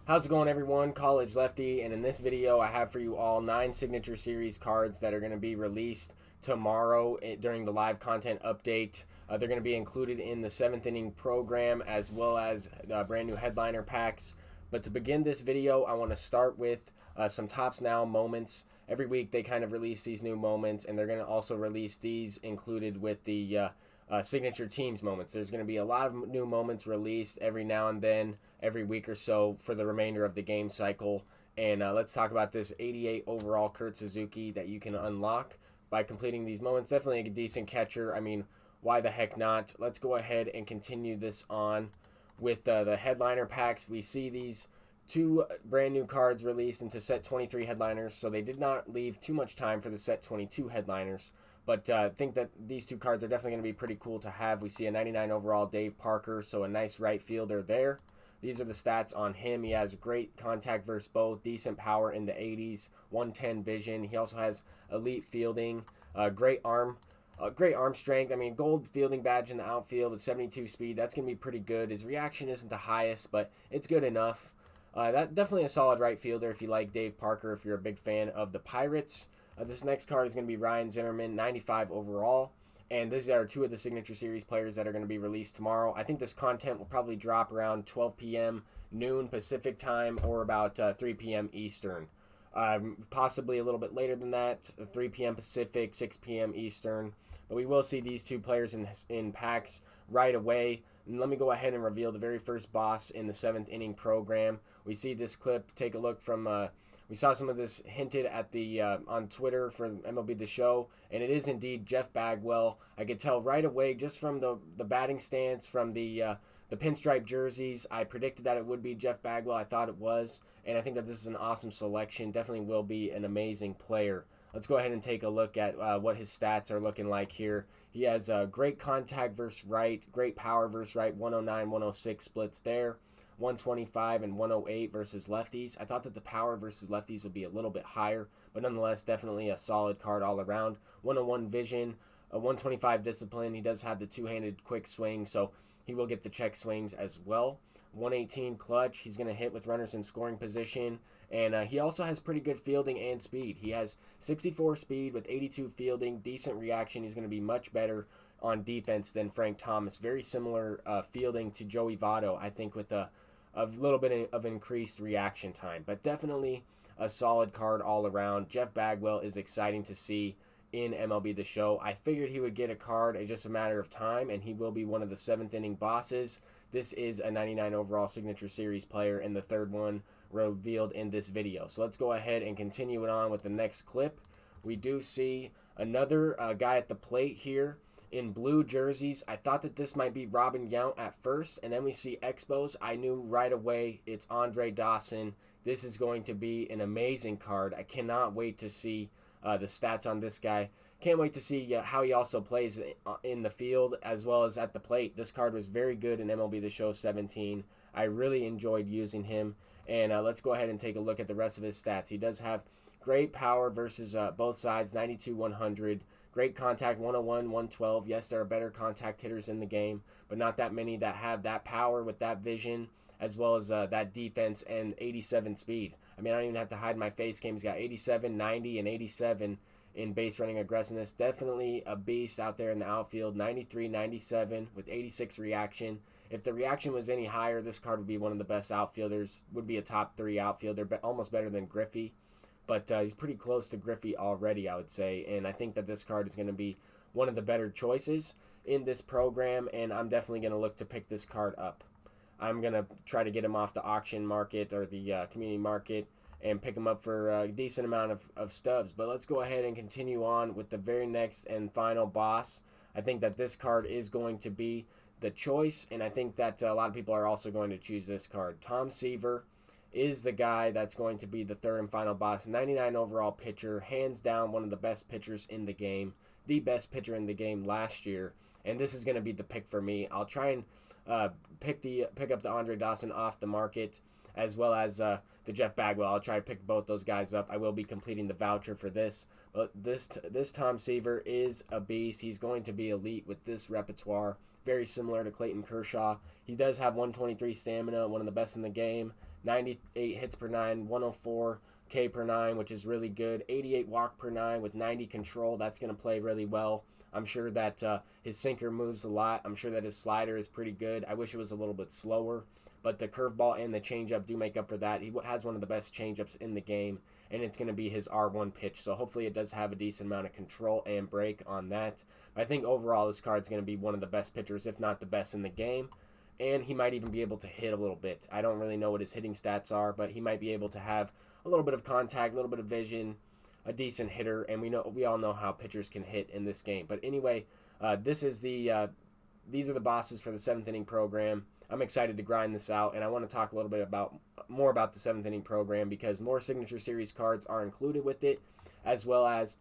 How's it going, everyone? College Lefty, and in this video I have for you all 9 Signature Series cards that are going to be released tomorrow during the live content update. They're going to be included in the 7th inning program as well as brand new headliner packs. But to begin this video, I want to start with some Tops Now moments. Every week they kind of release these new moments, and they're going to also release these included with the signature teams moments. There's going to be a lot of new moments released every now and then, every week or so for the remainder of the game cycle. And let's talk about this 88 overall Kurt Suzuki that you can unlock by completing these moments. Definitely a decent catcher. I mean, why the heck not? Let's go ahead and continue this on with the headliner packs. We see these 2 brand new cards released into set 23 headliners, so they did not leave too much time for the set 22 headliners. But I think that these 2 cards are definitely going to be pretty cool to have. We see a 99 overall Dave Parker, so a nice right fielder there. These are the stats on him. He has great contact versus both, decent power in the 80s, 110 vision. He also has elite fielding, great arm strength. I mean, gold fielding badge in the outfield with 72 speed. That's going to be pretty good. His reaction isn't the highest, but it's good enough. That definitely a solid right fielder if you like Dave Parker, if you're a big fan of the Pirates. This next card is going to be Ryan Zimmerman, 95 overall. And these are 2 of the Signature Series players that are going to be released tomorrow. I think this content will probably drop around 12 p.m., noon Pacific time, or about 3 p.m. Eastern. Possibly a little bit later than that, 3 p.m. Pacific, 6 p.m. Eastern. But we will see these 2 players in packs right away. And let me go ahead and reveal the very first boss in the 7th inning program. We see this clip. Take a look from... we saw some of this hinted at the on Twitter for MLB The Show, and it is indeed Jeff Bagwell. I could tell right away just from the batting stance, from the pinstripe jerseys. I predicted that it would be Jeff Bagwell. I thought it was, and I think that this is an awesome selection. Definitely will be an amazing player. Let's go ahead and take a look at what his stats are looking like here. He has great contact versus right, great power versus right, 109, 106 splits there. 125 and 108 versus lefties. I thought that the power versus lefties would be a little bit higher, but nonetheless, definitely a solid card all around. 101 vision, a 125 discipline. He does have the 2-handed quick swing, so he will get the check swings as well. 118 clutch. He's going to hit with runners in scoring position, and he also has pretty good fielding and speed. He has 64 speed with 82 fielding, decent reaction. He's going to be much better on defense than Frank Thomas. Very similar fielding to Joey Votto, I think, with a little bit of increased reaction time. But definitely a solid card all around. Jeff Bagwell is exciting to see in MLB The Show. I figured he would get a card. It's just a matter of time, and he will be one of the 7th inning bosses. This is a 99 overall Signature Series player, and the 3rd one revealed in this video. So let's go ahead and continue it on with the next clip. We do see another guy at the plate here in blue jerseys. I thought that this might be Robin Yount at first, and then we see Expos. I knew right away it's Andre Dawson. This is going to be an amazing card. I cannot wait to see the stats on this guy. Can't wait to see how he also plays in the field as well as at the plate. This card was very good in MLB The Show 17. I really enjoyed using him. And let's go ahead and take a look at the rest of his stats. He does have great power versus both sides, 92, 100. Great contact, 101, 112. Yes, there are better contact hitters in the game, but not that many that have that power with that vision, as well as that defense and 87 speed. I mean, I don't even have to hide my face game. He's got 87, 90, and 87 in base running aggressiveness. Definitely a beast out there in the outfield. 93, 97 with 86 reaction. If the reaction was any higher, this card would be one of the best outfielders. Would be a top 3 outfielder, but almost better than Griffey. But he's pretty close to Griffey already, I would say. And I think that this card is going to be one of the better choices in this program. And I'm definitely going to look to pick this card up. I'm going to try to get him off the auction market or the community market and pick him up for a decent amount of stubs. But let's go ahead and continue on with the very next and final boss. I think that this card is going to be the choice. And I think that a lot of people are also going to choose this card. Tom Seaver is the guy that's going to be the 3rd and final boss. 99 overall pitcher, hands down one of the best pitchers in the game, the best pitcher in the game last year, and this is going to be the pick for me. I'll try and pick up the Andre Dawson off the market, as well as the Jeff Bagwell. I'll try to pick both those guys up. I will be completing the voucher for this, but this Tom Seaver is a beast. He's going to be elite with this repertoire. Very similar to Clayton Kershaw. He does have 123 stamina, one of the best in the game. 98 hits per 9, 104 K per 9, which is really good. 88 walk per 9 with 90 control. That's going to play really well. I'm sure that his sinker moves a lot. I'm sure that his slider is pretty good. I wish it was a little bit slower, but the curveball and the changeup do make up for that. He has one of the best changeups in the game, and it's going to be his R1 pitch. So hopefully it does have a decent amount of control and break on that. But I think overall this card's going to be one of the best pitchers, if not the best in the game. And he might even be able to hit a little bit. I don't really know what his hitting stats are, but he might be able to have a little bit of contact, a little bit of vision, a decent hitter, and we all know how pitchers can hit in this game. But anyway, these are the bosses for the 7th inning program. I'm excited to grind this out, and I want to talk a little bit more about the 7th inning program because more Signature Series cards are included with it, as well as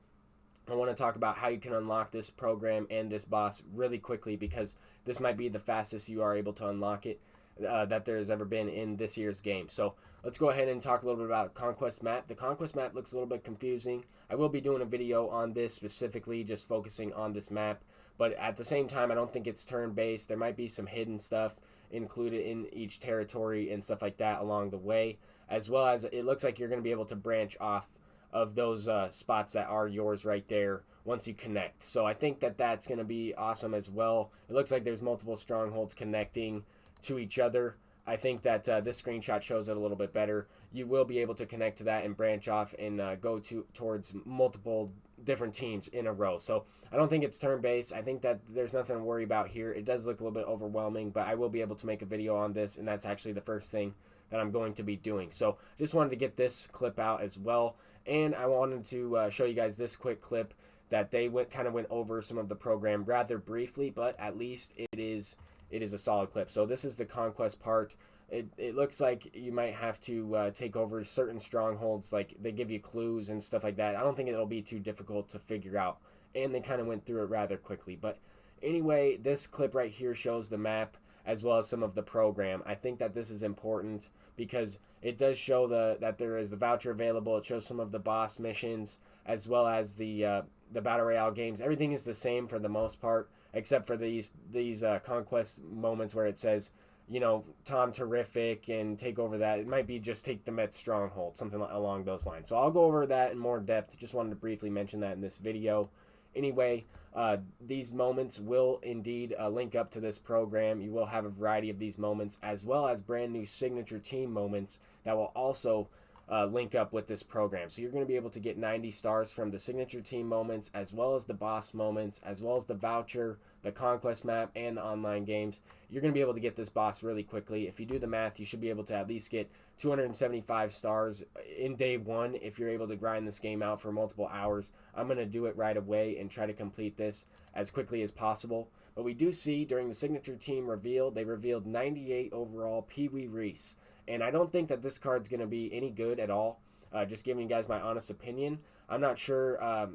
I want to talk about how you can unlock this program and this boss really quickly because this might be the fastest you are able to unlock it that there's ever been in this year's game. So let's go ahead and talk a little bit about Conquest Map. The Conquest Map looks a little bit confusing. I will be doing a video on this specifically, just focusing on this map, but at the same time, I don't think it's turn-based. There might be some hidden stuff included in each territory and stuff like that along the way, as well as it looks like you're going to be able to branch off of those spots that are yours right there once you connect. So I think that that's going to be awesome as well. It looks like there's multiple strongholds connecting to each other. I think that this screenshot shows it a little bit better. You will be able to connect to that and branch off and go towards multiple different teams in a row. So I don't think it's turn-based. I think that there's nothing to worry about here. It does look a little bit overwhelming, but I will be able to make a video on this, and that's actually the first thing that I'm going to be doing. So just wanted to get this clip out as well. And I wanted to show you guys this quick clip that they kind of went over some of the program rather briefly, but at least it is a solid clip. So this is the conquest part. It looks like you might have to take over certain strongholds, like they give you clues and stuff like that. I don't think it'll be too difficult to figure out, and they kind of went through it rather quickly. But anyway, this clip right here shows the map as well as some of the program. I think that this is important because it does show that there is the voucher available. It shows some of the boss missions as well as the Battle Royale games. Everything is the same for the most part, except for these conquest moments where it says, you know, Tom Terrific and take over that. It might be just take the Met Stronghold, something along those lines. So I'll go over that in more depth. Just wanted to briefly mention that in this video. Anyway, these moments will indeed link up to this program. You will have a variety of these moments as well as brand new signature team moments that will also link up with this program. So you're going to be able to get 90 stars from the signature team moments as well as the boss moments as well as the voucher, the conquest map, and the online games. You're going to be able to get this boss really quickly. If you do the math, you should be able to at least get 275 stars in day one if you're able to grind this game out for multiple hours. I'm going to do it right away and try to complete this as quickly as possible. But we do see during the signature team reveal, they revealed 98 overall Pee Wee Reese. And I don't think that this card's going to be any good at all. Just giving you guys my honest opinion. I'm not sure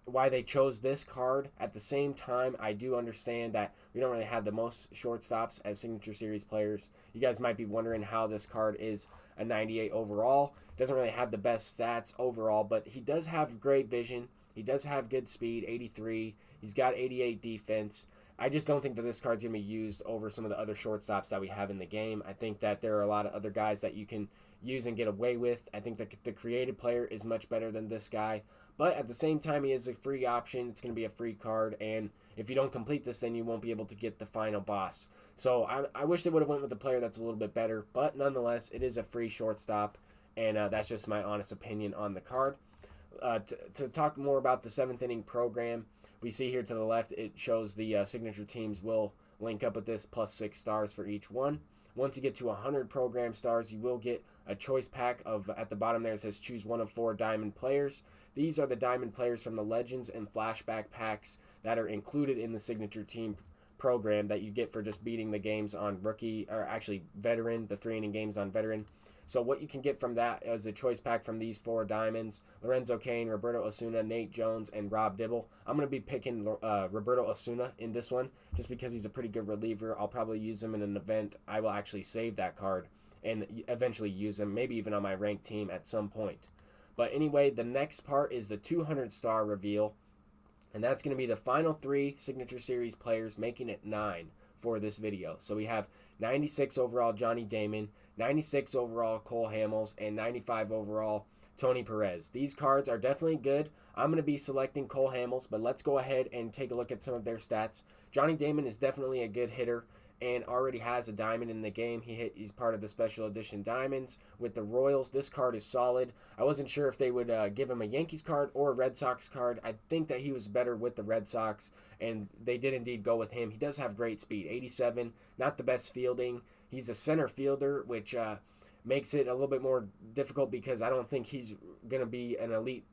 why they chose this card. At the same time, I do understand that we don't really have the most shortstops as Signature Series players. You guys might be wondering how this card is a 98 overall. Doesn't really have the best stats overall, but he does have great vision. He does have good speed, 83. He's got 88 defense. I just don't think that this card's going to be used over some of the other shortstops that we have in the game. I think that there are a lot of other guys that you can use and get away with. I think that the creative player is much better than this guy. But at the same time, he is a free option. It's going to be a free card. And if you don't complete this, then you won't be able to get the final boss. So I wish they would have went with a player that's a little bit better. But nonetheless, it is a free shortstop. And that's just my honest opinion on the card. To talk more about the 7th inning program, we see here to the left, it shows the signature teams will link up with this plus 6 stars for each one. Once you get to 100 program stars, you will get a choice pack of, at the bottom there it says choose one of 4 diamond players. These are the diamond players from the Legends and Flashback packs that are included in the signature team program that you get for just beating the games on rookie, or actually veteran, the 3 inning games on veteran. So what you can get from that is a choice pack from these 4 diamonds: Lorenzo Cain, Roberto Osuna, Nate Jones, and Rob Dibble. I'm going to be picking Roberto Osuna in this one just because he's a pretty good reliever. I'll probably use him in an event. I will actually save that card and eventually use him, maybe even on my ranked team at some point. But anyway, the next part is the 200 star reveal, and that's going to be the final 3 Signature Series players, making it 9 for this video. So we have 96 overall Johnny Damon, 96 overall Cole Hamels, and 95 overall Tony Perez. These cards are definitely good. I'm going to be selecting Cole Hamels, but let's go ahead and take a look at some of their stats. Johnny Damon is definitely a good hitter and already has a diamond in the game. He's part of the special edition diamonds with the Royals. This card is solid. I wasn't sure if they would give him a Yankees card or a Red Sox card. I think that he was better with the Red Sox, and they did indeed go with him. He does have great speed, 87, not the best fielding. He's a center fielder, which makes it a little bit more difficult because I don't think he's going to be an elite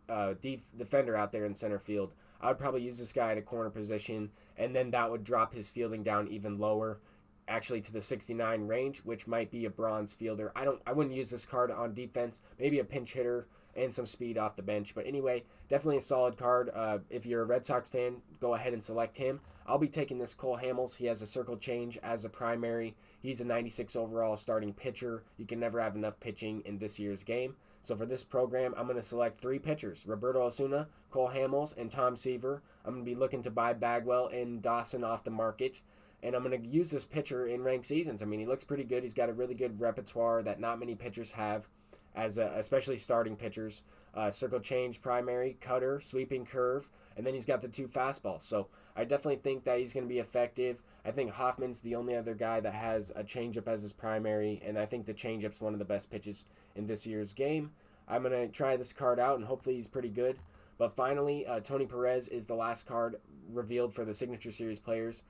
defender out there in center field. I would probably use this guy at a corner position, and then that would drop his fielding down even lower, actually to the 69 range, which might be a bronze fielder. I wouldn't use this card on defense. Maybe a pinch hitter and some speed off the bench. But anyway, definitely a solid card. If you're a Red Sox fan, go ahead and select him. I'll be taking this Cole Hamels. He has a circle change as a primary. He's a 96 overall starting pitcher. You can never have enough pitching in this year's game. So for this program, I'm going to select 3 pitchers: Roberto Osuna, Cole Hamels, and Tom Seaver. I'm going to be looking to buy Bagwell and Dawson off the market. And I'm going to use this pitcher in ranked seasons. I mean, he looks pretty good. He's got a really good repertoire that not many pitchers have, especially starting pitchers. Circle change, primary, cutter, sweeping curve, and then he's got the 2 fastballs. So I definitely think that he's going to be effective. I think Hoffman's the only other guy that has a changeup as his primary, and I think the changeup's one of the best pitches in this year's game. I'm going to try this card out, and hopefully he's pretty good. But finally, Tony Perez is the last card revealed for the Signature Series players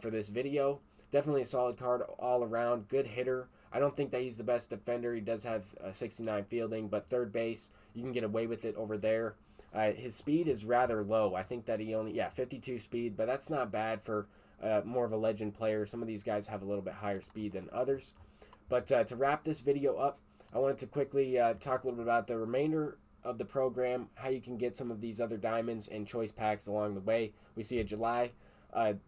for this video. Definitely a solid card all around. Good hitter. I don't think that he's the best defender. He does have 69 fielding, but third base, you can get away with it over there. His speed is rather low. I think that he only, 52 speed, but that's not bad for more of a legend player. Some of these guys have a little bit higher speed than others. But to wrap this video up, I wanted to quickly talk a little bit about the remainder of the program, how you can get some of these other diamonds and choice packs along the way. We see a July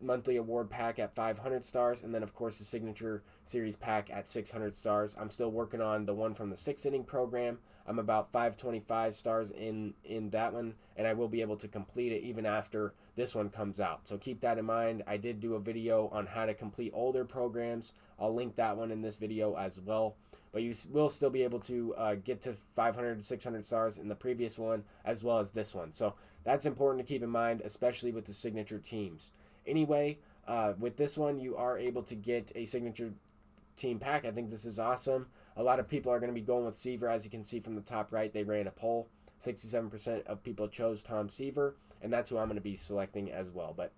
monthly award pack at 500 stars, and then of course the Signature Series pack at 600 stars. I'm still working on the one from the 6th inning program. I'm about 525 stars in that one, and I will be able to complete it even after this one comes out. So keep that in mind. I did do a video on how to complete older programs. I'll link that one in this video as well. But you will still be able to get to 500, 600 stars in the previous one as well as this one. So that's important to keep in mind, especially with the signature teams. Anyway, with this one, you are able to get a signature team pack. I think this is awesome. A lot of people are going to be going with Seaver. As you can see from the top right, they ran a poll. 67% of people chose Tom Seaver, and that's who I'm going to be selecting as well. But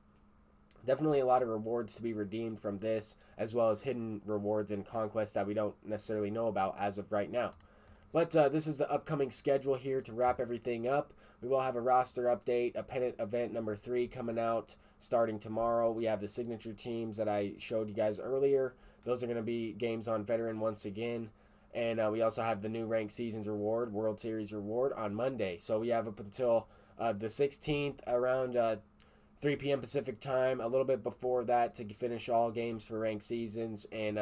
definitely a lot of rewards to be redeemed from this, as well as hidden rewards in Conquest that we don't necessarily know about as of right now. But this is the upcoming schedule here to wrap everything up. We will have a roster update, a pennant event number 3 coming out starting tomorrow. We have the signature teams that I showed you guys earlier. Those are going to be games on Veteran once again. And we also have the new Ranked Seasons reward, World Series reward on Monday. So we have up until the 16th around 3 p.m. Pacific time, a little bit before that to finish all games for Ranked Seasons and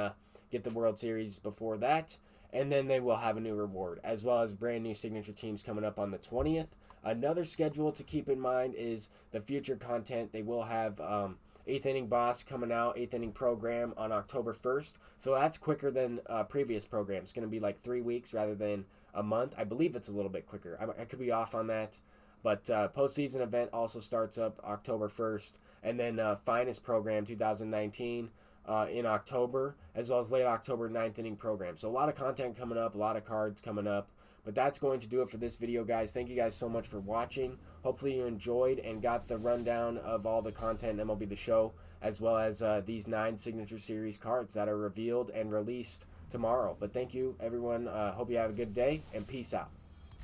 get the World Series before that. And then they will have a new reward, as well as brand new signature teams coming up on the 20th. Another schedule to keep in mind is the future content. They will have 8th Inning Boss coming out, 8th Inning Program on October 1st. So that's quicker than previous programs. It's going to be like 3 weeks rather than a month. I believe it's a little bit quicker. I could be off on that. But postseason event also starts up October 1st. And then Finest Program 2019 in October, as well as late October 9th Inning Program. So a lot of content coming up, a lot of cards coming up. But that's going to do it for this video, guys. Thank you guys so much for watching. Hopefully you enjoyed and got the rundown of all the content in MLB The Show, as well as these 9 Signature Series cards that are revealed and released tomorrow. But thank you, everyone. Hope you have a good day, and peace out.